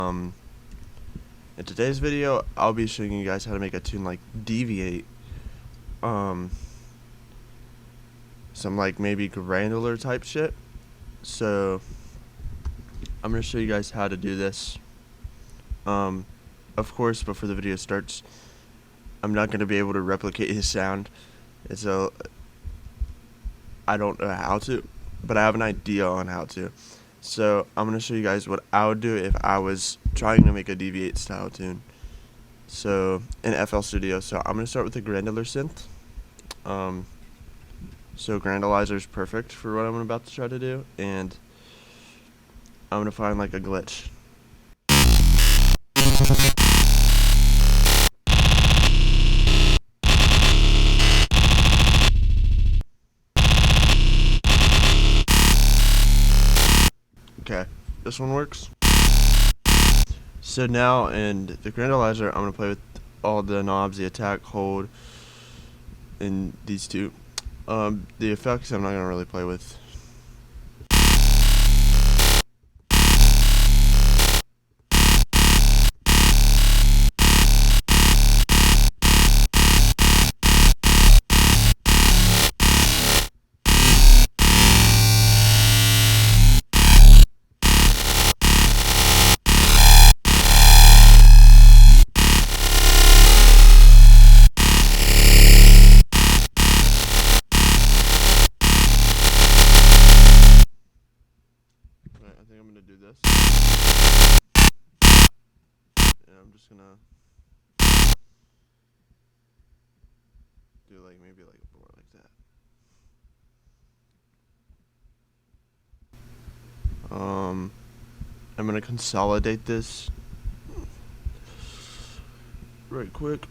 In today's video, I'll be showing you guys how to make a tune like Deviate. Some like maybe granular type shit. So I'm gonna show you guys how to do this. Of course, before the video starts, I'm not gonna be able to replicate his sound. I don't know how to, but I have an idea on how to. So I'm gonna show you guys what I would do if I was trying to make a Deviate style tune. So in FL Studio, so I'm gonna start with the granular synth. So granulizer is perfect for what I'm about to try to do, and I'm gonna find like a glitch. Okay, this one works. So now in the granulizer, I'm gonna play with all the knobs, the attack, hold, and these two. The effects I'm not gonna really play with. I think I'm gonna do this. And I'm just gonna do like maybe like more like that. I'm gonna consolidate this right quick.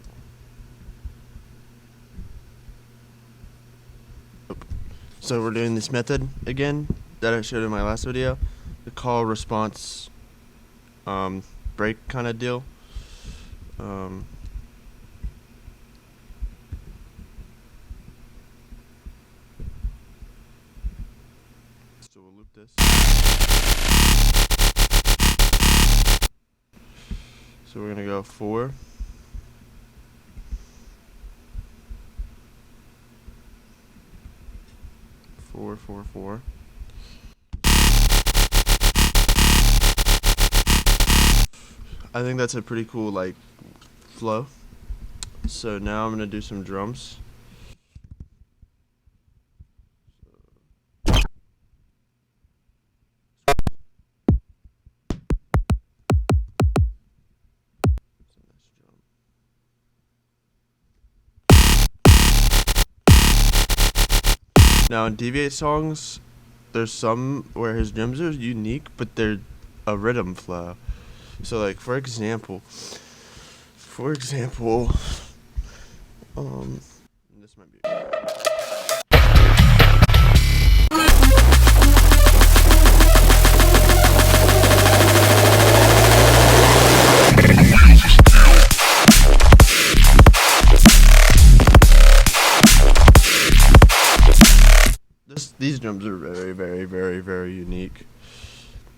So we're doing this method again that I showed in my last video, the call response break kind of deal. So we'll loop this. So we're gonna go 4. Four, 4, 4. I think that's a pretty cool like flow. So now I'm gonna do some drums. Now in Deviate songs, there's some where his drums are unique, but they're a rhythm flow. So like for example, this might be. These drums are very, very, very, very unique.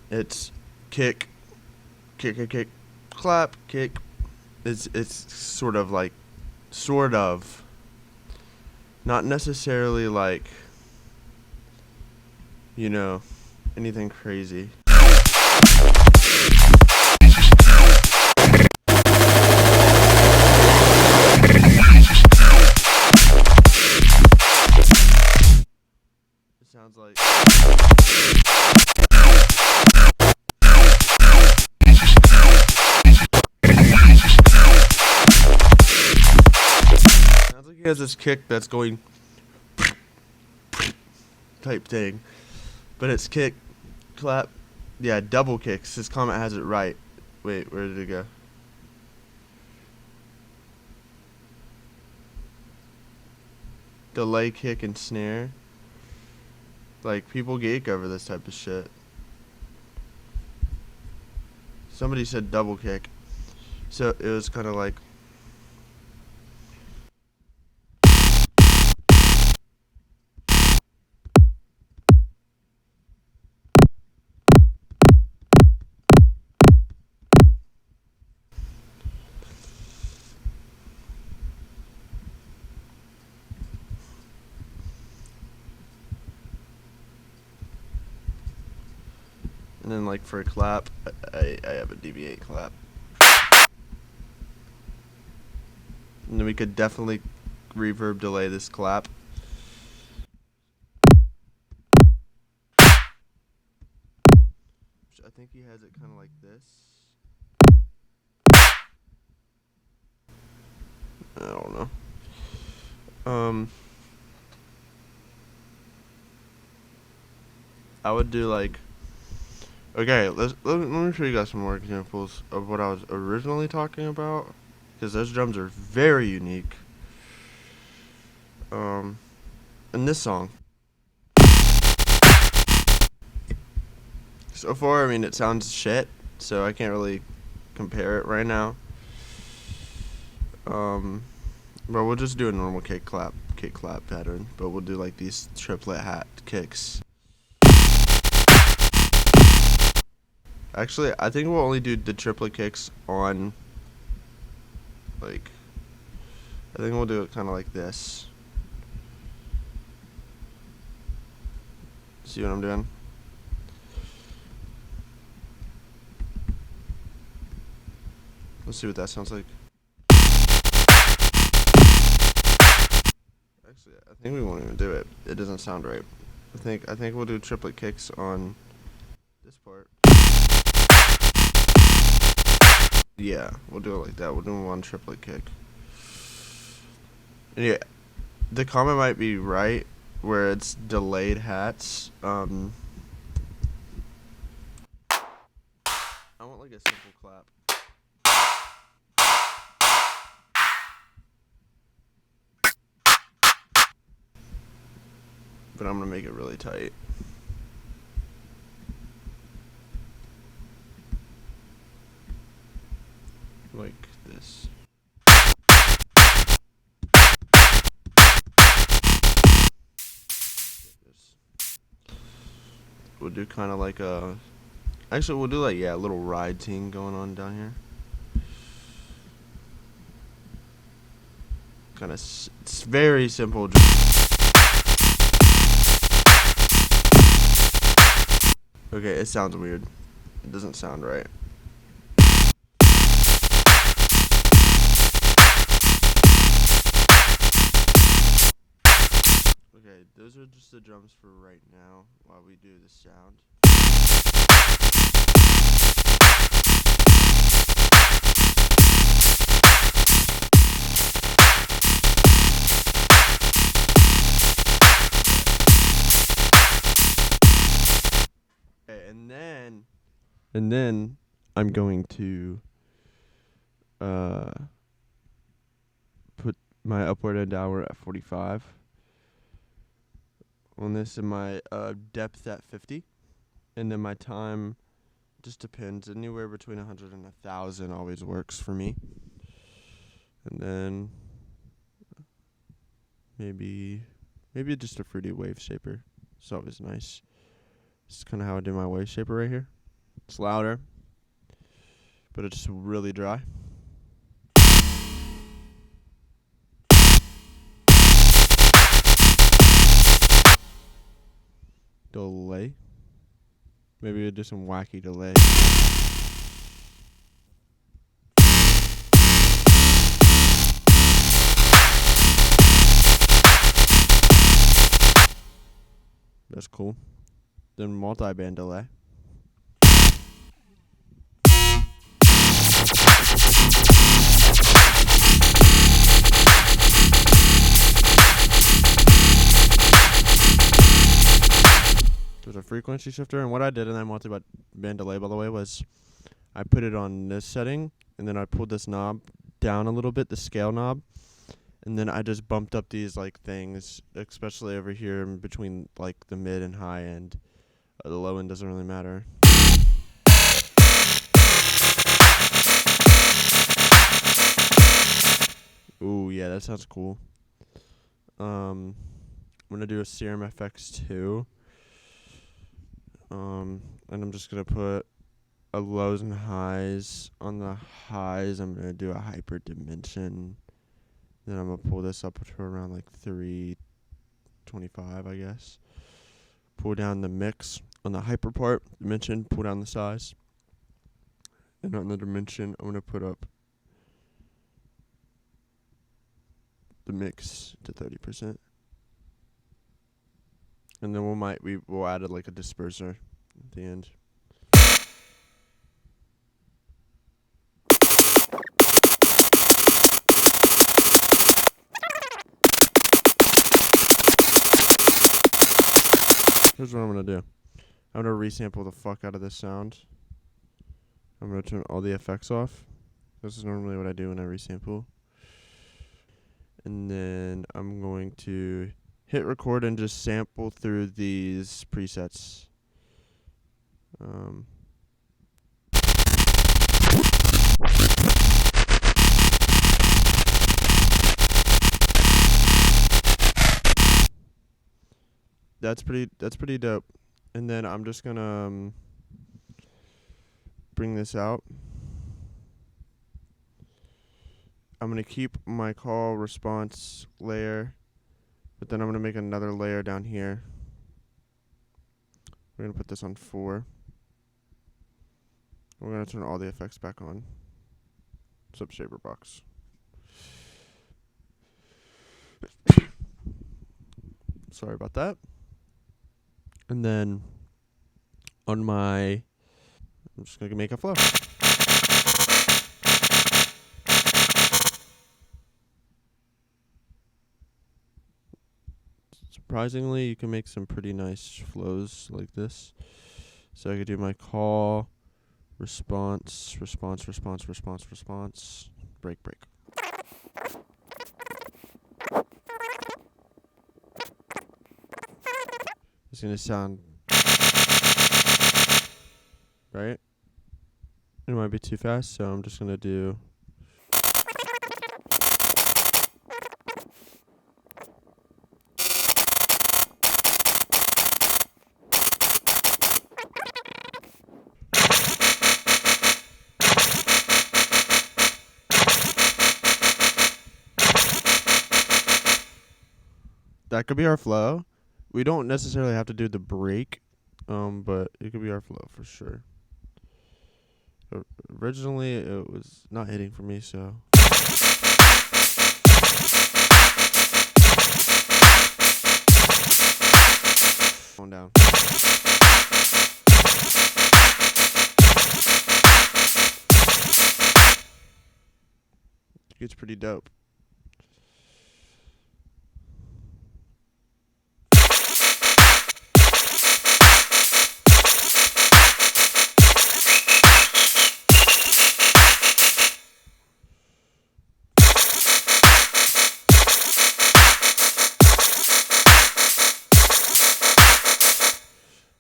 It's kick, kick, kick, kick, clap, kick. It's sort of, not necessarily like, you know, anything crazy. It sounds like. Sounds like he has this kick that's going type thing, but it's kick, clap, yeah, double kicks. This comment has it right. Wait, where did it go? Delay, kick, and snare. Like, people geek over this type of shit. Somebody said double kick. So it was kind of like. then like for a clap, I have a dv8 clap. And then we could definitely reverb delay this clap. I think he has it kind of like this. I don't know. I would do like. Okay, let me show you guys some more examples of what I was originally talking about, because those drums are very unique. In this song. So far, I mean, it sounds shit, so I can't really compare it right now. But we'll just do a normal kick clap pattern, but we'll do like these triplet hat kicks. Actually, I think we'll only do the triplet kicks on, like, I think we'll do it kind of like this. See what I'm doing? Let's see what that sounds like. Actually, I think we won't even do it. It doesn't sound right. I think we'll do triplet kicks on this part. Yeah, we'll do it like that. We'll do one triplet kick. And yeah, the comment might be right where it's delayed hats. I want like a simple clap. But I'm gonna make it really tight. Like this. We'll do kind of like a. Actually, we'll do like, yeah, a little ride ting going on down here. Kind of, it's very simple. Okay, it sounds weird. It doesn't sound right. Okay, those are just the drums for right now while we do the sound. Okay, and then I'm going to put my upward and downward at 45 on this, and my depth at 50, and then my time just depends. Anywhere between 100 and 1,000 always works for me. And then maybe just a fruity wave shaper. It's always nice. It's kind of how I do my wave shaper right here. It's louder, but it's really dry. Delay. Maybe we'll do some wacky delay. That's cool. Then multi-band delay. There's a frequency shifter, and what I did in that multi-band delay, by the way, was I put it on this setting, and then I pulled this knob down a little bit, the scale knob, and then I just bumped up these like things, especially over here in between like the mid and high end. The low end doesn't really matter. Ooh, yeah, that sounds cool. I'm gonna do a Serum FX 2. And I'm just gonna put a lows and highs. On the highs, I'm gonna do a hyper dimension. Then I'm gonna pull this up to around like 325, I guess. Pull down the mix on the hyper part, dimension, pull down the size. And on the dimension, I'm going to put up the mix to 30%. And then we'll add like a disperser at the end. Here's what I'm going to do. I'm going to resample the fuck out of this sound. I'm going to turn all the effects off. This is normally what I do when I resample. And then I'm going to hit record and just sample through these presets. That's pretty dope. And then I'm just gonna bring this out. I'm gonna keep my call response layer, but then I'm gonna make another layer down here. We're gonna put this on 4. We're gonna turn all the effects back on. What's up, Shaper Box? Sorry about that. And then on I'm just gonna make a flow. Surprisingly, you can make some pretty nice flows like this. So I could do my call, response, break. It's gonna sound right. It might be too fast, so I'm just gonna do. That could be our flow. We don't necessarily have to do the break, but it could be our flow for sure. Originally, it was not hitting for me, so. Going down. It gets pretty dope.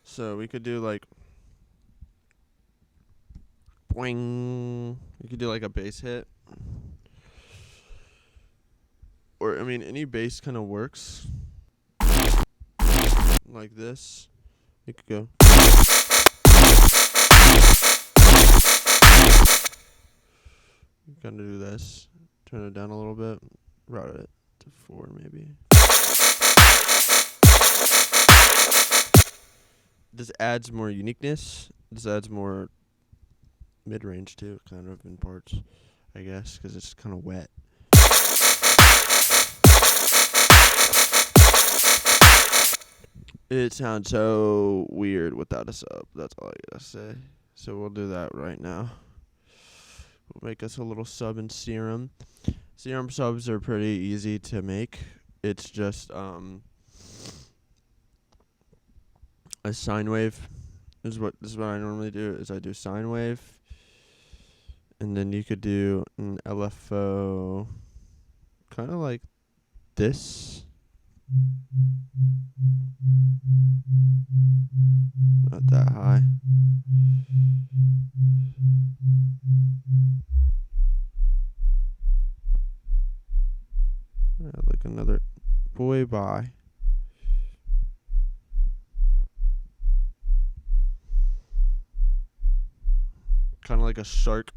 So we could do like boing. You could do like a bass hit. Or I mean any bass kind of works. Like this. You could go. You kind of do this. Turn it down a little bit. Route it to 4 maybe. This adds more uniqueness. This adds more mid-range too, kind of in parts, I guess, because it's kind of wet. It sounds so weird without a sub. That's all I gotta say. So we'll do that right now. We'll make us a little sub in Serum. Serum subs are pretty easy to make. It's just a sine wave. This is what I normally do. Is I do sine wave, and then you could do an LFO, kind of like this. Not that high. Like another boy bye. Kind of like a shark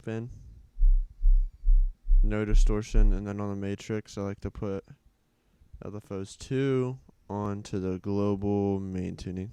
fin. No distortion, and then on the matrix I like to put LFOs 2 onto the global main tuning.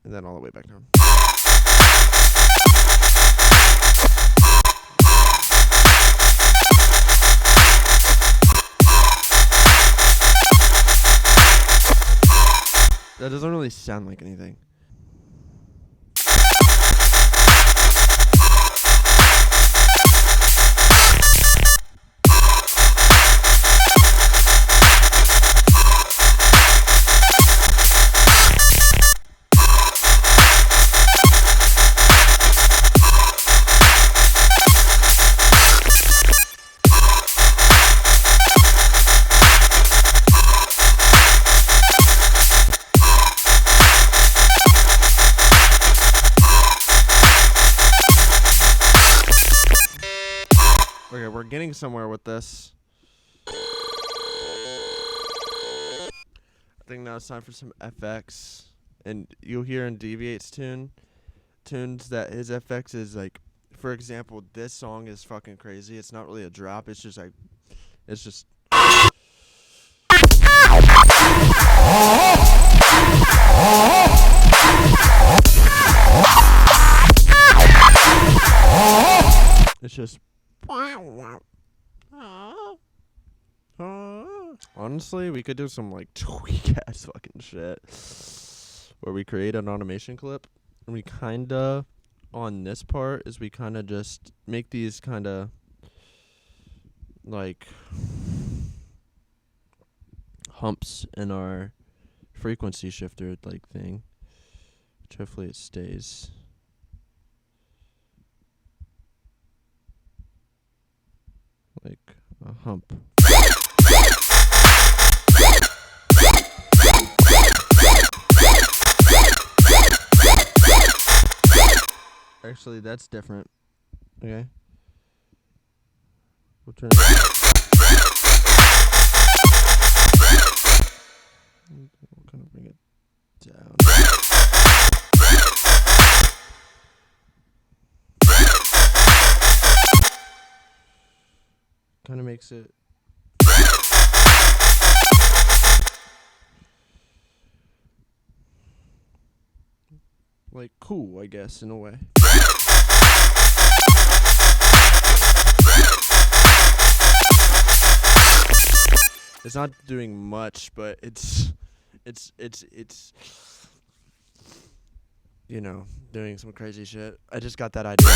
and then all the way back down. That doesn't really sound like anything. Okay, we're getting somewhere with this. I think now it's time for some FX. And you'll hear in dveight tunes that his FX is like, for example, this song is fucking crazy. It's not really a drop. It's just like, it's just. It's just. Honestly, we could do some like tweak ass fucking shit where we create an automation clip and we kinda on this part is we kinda just make these kinda like humps in our frequency shifter like thing, which hopefully it stays. Like a hump. Actually, that's different. Okay. We'll turn. We'll kind of bring it down. Kind of makes it. Like cool, I guess, in a way. It's not doing much, but it's you know, doing some crazy shit. I just got that idea.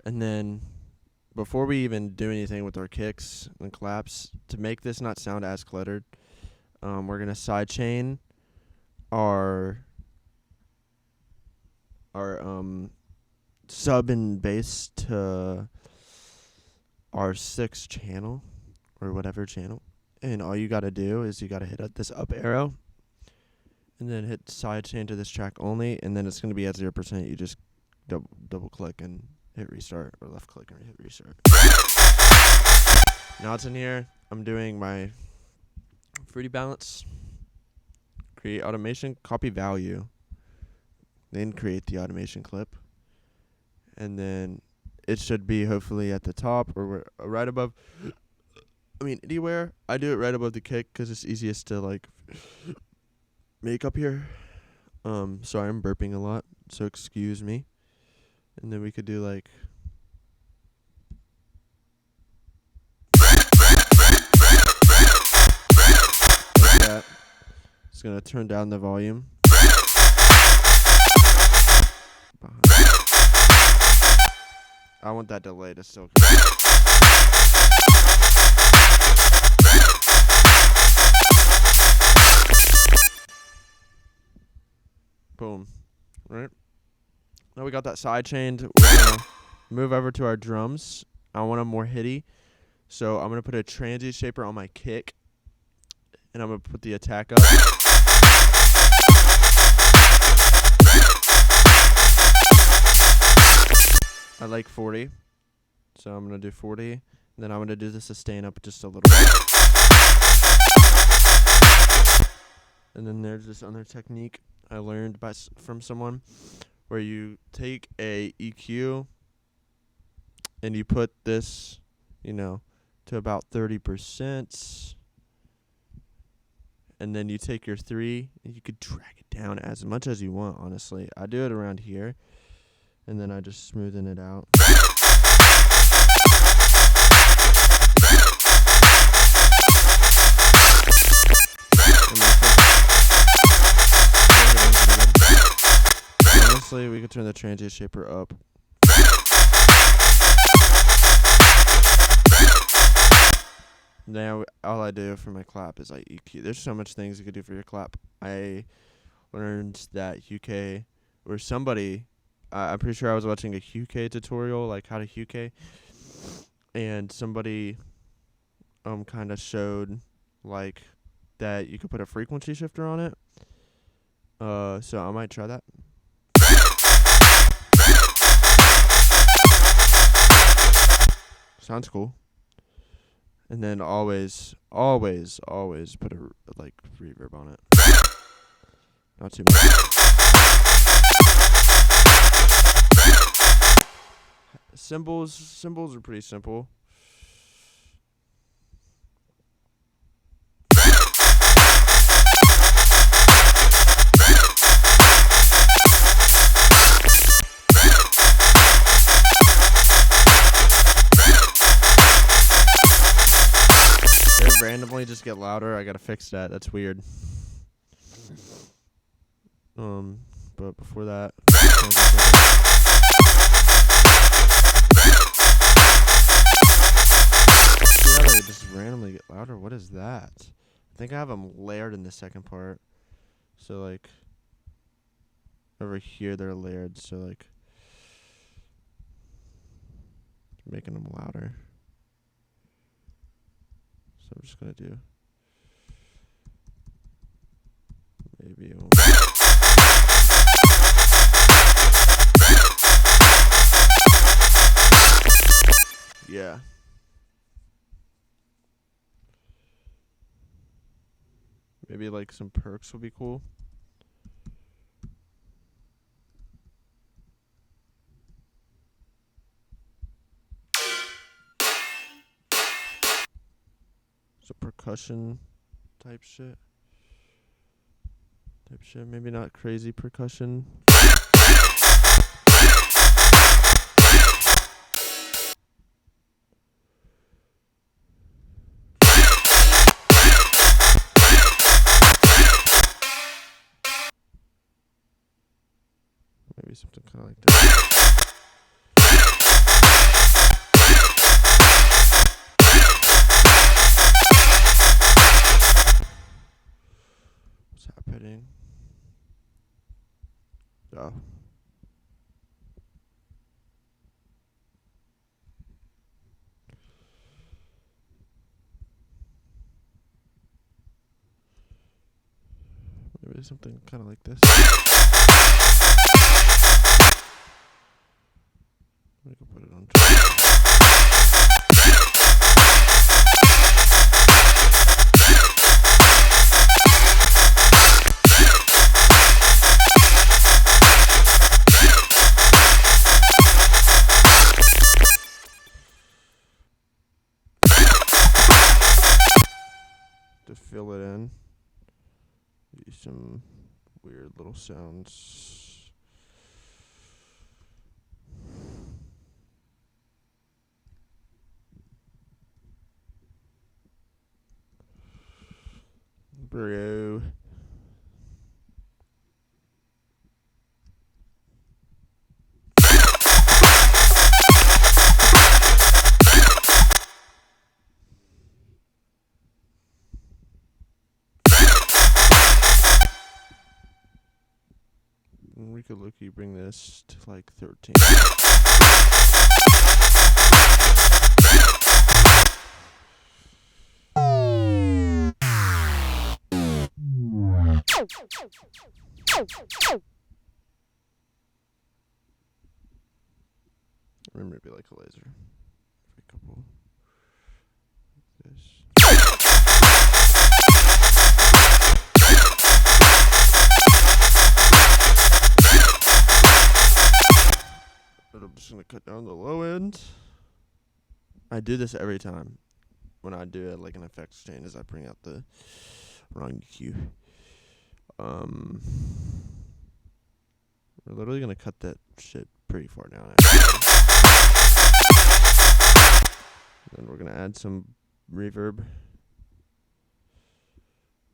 And then before we even do anything with our kicks and claps, to make this not sound as cluttered, we're gonna sidechain our sub and bass to our 6th channel or whatever channel, and all you gotta do is you gotta hit this up arrow and then hit sidechain to this track only, and then it's gonna be at 0%. You just double click and hit restart, or left click and hit restart. Now it's in here. I'm doing my fruity balance, create automation, copy value, then create the automation clip, and then it should be hopefully at the top or right above. I mean, anywhere. I do it right above the kick because it's easiest to like make up here. Sorry, I'm burping a lot, so excuse me. And then we could do like. Like that. Just gonna turn down the volume. I want that delay to still come. Boom. Right? Now we got that side chained. We're gonna move over to our drums. I want them more hitty. So I'm gonna put a transient shaper on my kick. And I'm gonna put the attack up. I like 40, so I'm going to do 40, and then I'm going to do the sustain up just a little bit. And then there's this other technique I learned from someone where you take a EQ and you put this, you know, to about 30%, and then you take your 3, and you could drag it down as much as you want, honestly. I do it around here, and then I just smoothen it out. Honestly, we could turn the transient shaper up. Now, all I do for my clap is I EQ. There's so much things you could do for your clap. I learned that UK, or somebody, I'm pretty sure I was watching a UK tutorial, like how to UK, and somebody kind of showed like that you could put a frequency shifter on it. So I might try that. Sounds cool. And then always put a like reverb on it. Not too much. Symbols are pretty simple. Randomly just get louder. I gotta fix that. That's weird. But before that, yeah, they just randomly get louder. What is that? I think I have them layered in the second part. So like over here they're layered. So like making them louder. So I'm just gonna do maybe. Yeah. Maybe like some perks would be cool. So percussion type shit. Maybe not crazy percussion. Maybe something kind of like that. What's happening? Oh. Maybe something kind of like this. We can put it on. To fill it in, use some weird little sounds. Bro. We could look, you bring this to like 13. Remember to be like a laser. A couple like this. But I'm just gonna cut down the low end. I do this every time when I do it like an effects change, is I bring out the Wrong EQ. We're literally gonna cut that shit pretty far down. Then we're gonna add some reverb.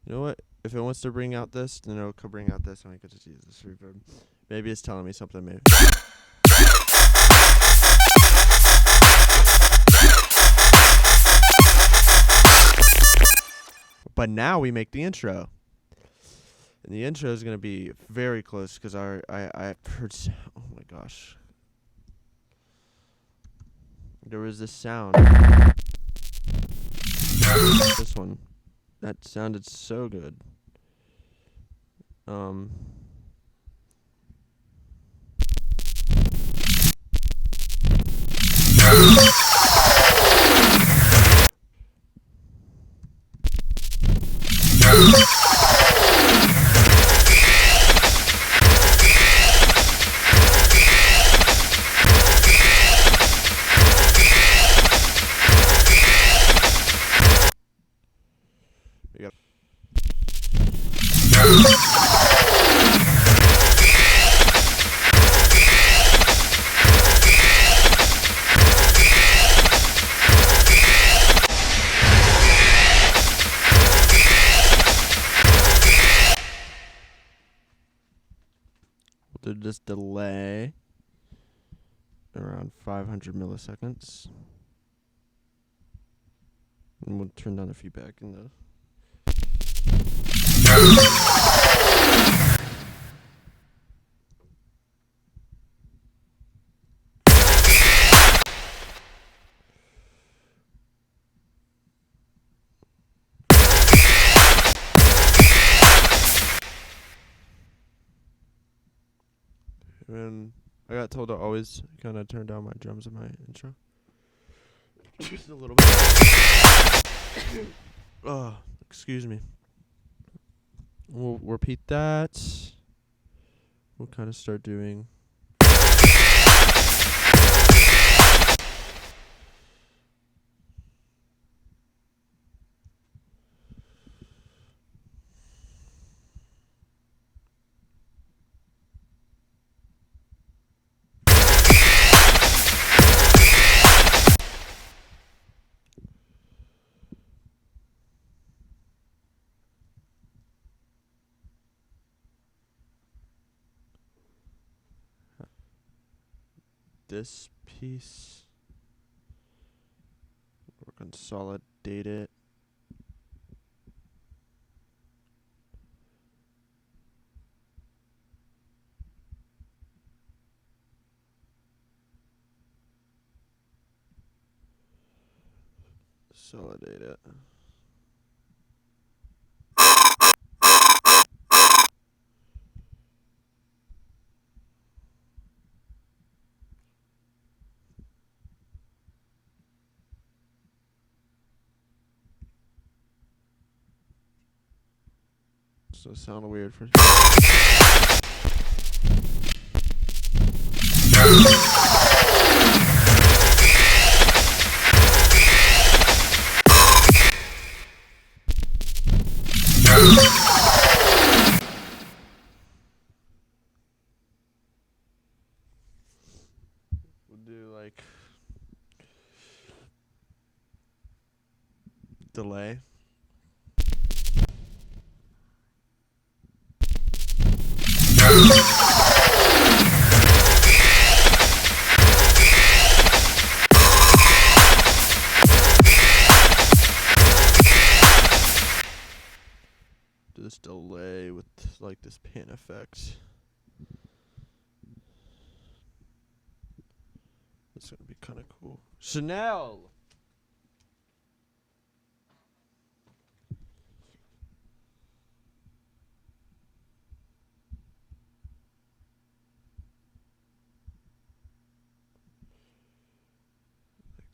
You know what? If it wants to bring out this, then it could bring out this, and we could just use this reverb. Maybe it's telling me something. Maybe. But now we make the intro. And the intro is going to be very close because I heard, oh my gosh. There was this sound. This one. That sounded so good. We'll do this delay around 500 milliseconds. And we'll turn down the feedback in the and I got told to always kind of turn down my drums in my intro. Just a little bit. Oh, excuse me. We'll repeat that. We'll kind of start doing. This piece, we're going to consolidate it. Consolidate it. So it sounded weird for we'll do like delay. Do this delay with like this pan effect. It's gonna be kind of cool. Chanel.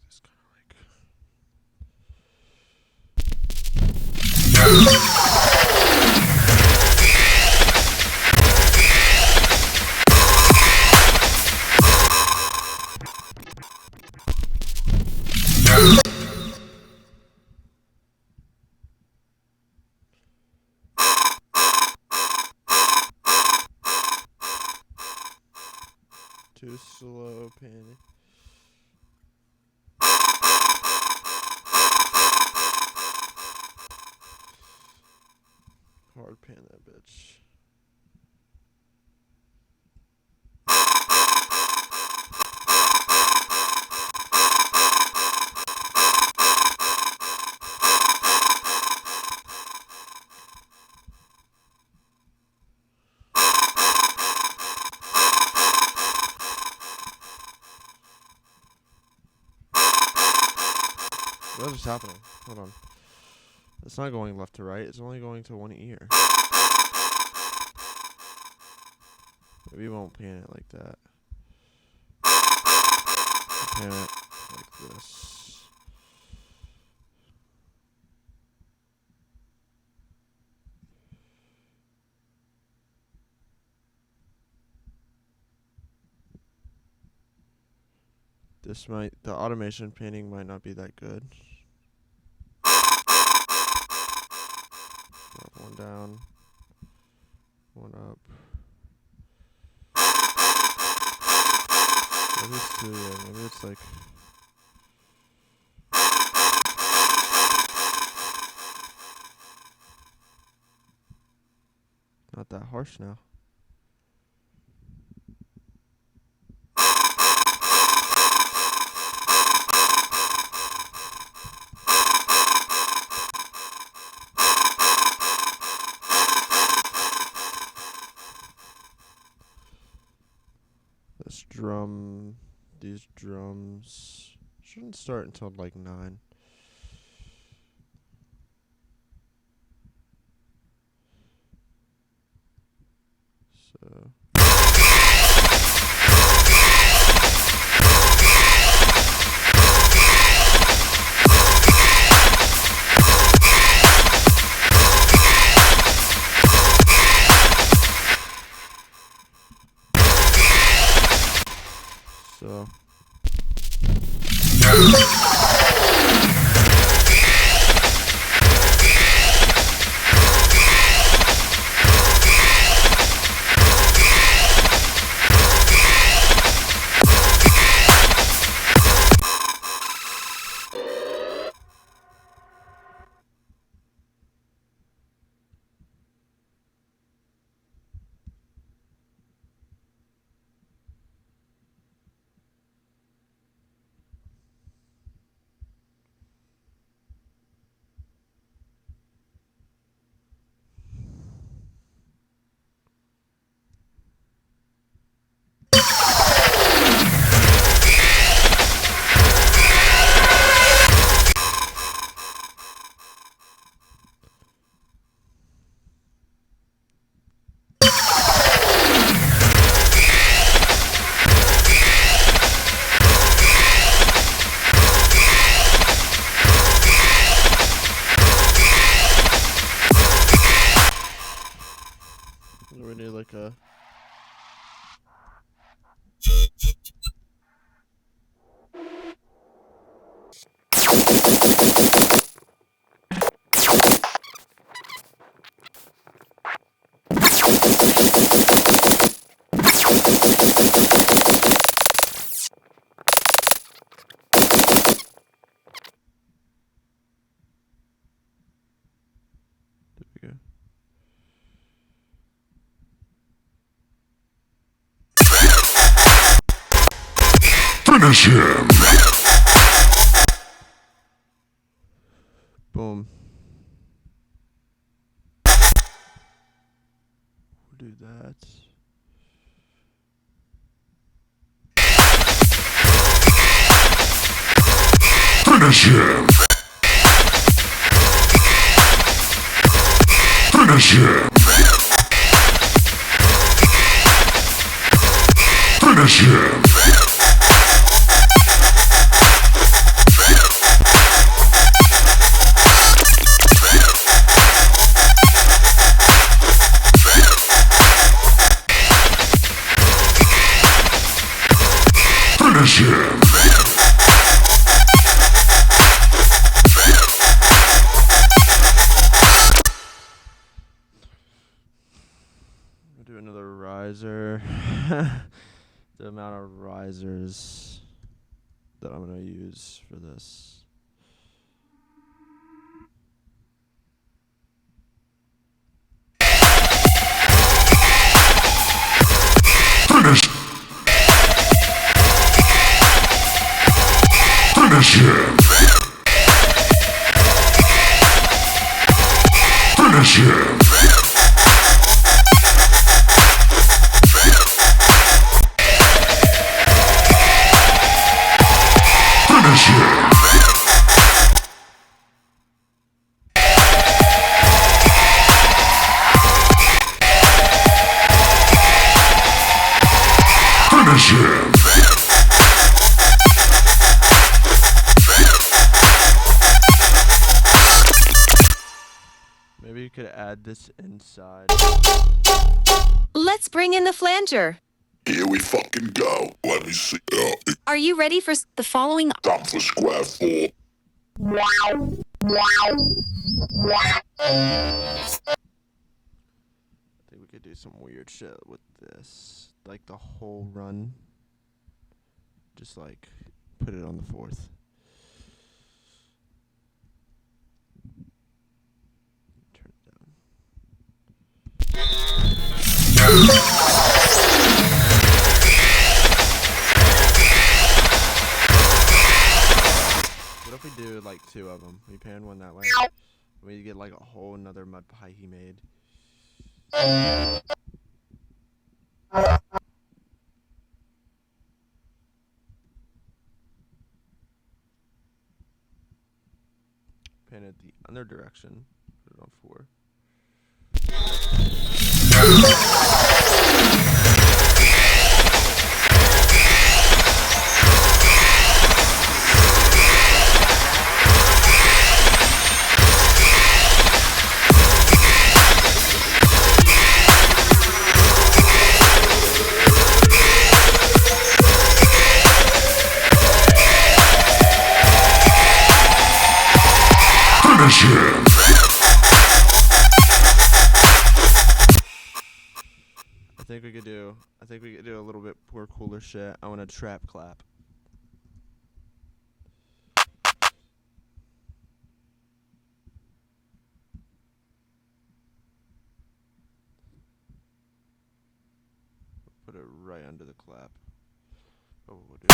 This kind of like. Too slow panning. Hard pan that bitch. What is happening? Hold on. It's not going left to right. It's only going to one ear. Maybe we won't pan it like that. Pan it like this. The automation panning might not be that good. One down, one up. Maybe it's two, yeah, maybe it's like... not that harsh now. These drums shouldn't start until like 9. So we need like a... There we go. Finish him! Boom. We'll do that. Finish him! Finish him! Finish him! Finish him! We'll do another riser. the amount of risers that I'm gonna use for this. Finish! Finish him! Finish him! Finish him! Finish him! Maybe you could add this inside. Let's bring in the flanger. Here we fucking go. Let me see. Are you ready for the following? Time for square 4. I think we could do some weird shit with this. Like the whole run. Just like put it on the 4th. Turn it down. What if we do like 2 of them? We pan one that way. We get like a whole another mud pie he made. Pan it the other direction. Put it on 4. Finish him! I think we could do a little bit more cooler shit. I want a trap clap. Put it right under the clap. Oh, we'll do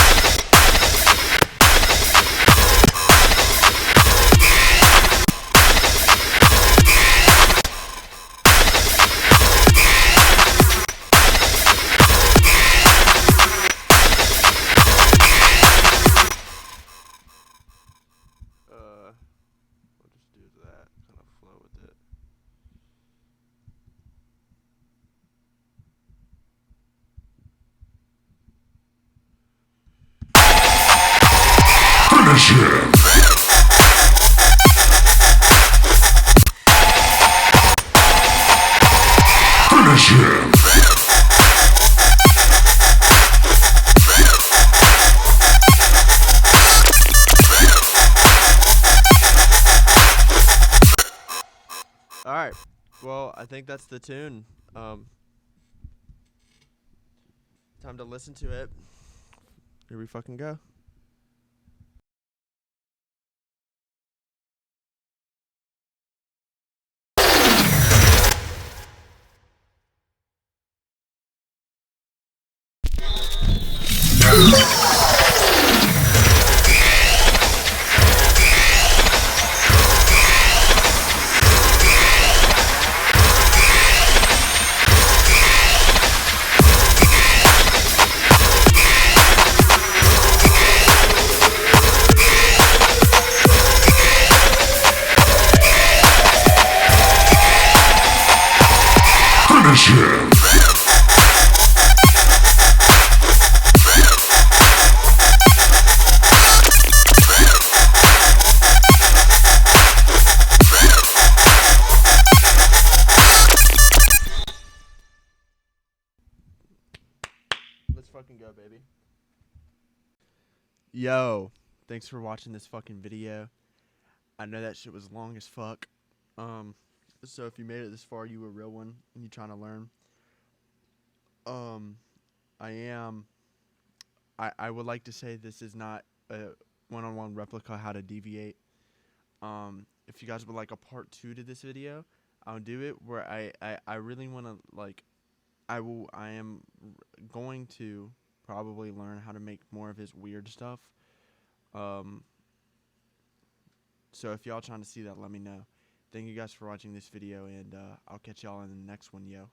we'll just do that, kind of flow with it. Finish him! Finish him! Alright, well, I think that's the tune. Time to listen to it. Here we fucking go. Finish him! Let's fucking go, baby. Yo, thanks for watching this fucking video. I know that shit was long as fuck. So if you made it this far, you were a real one and you trying to learn. I am I would like to say this is not a one-on-one replica how to deviate. If you guys would like a part 2 to this video, I'll do it where I really want to, like, I am going to probably learn how to make more of his weird stuff. So if y'all trying to see that, let me know. Thank you guys for watching this video, and I'll catch y'all in the next one, yo.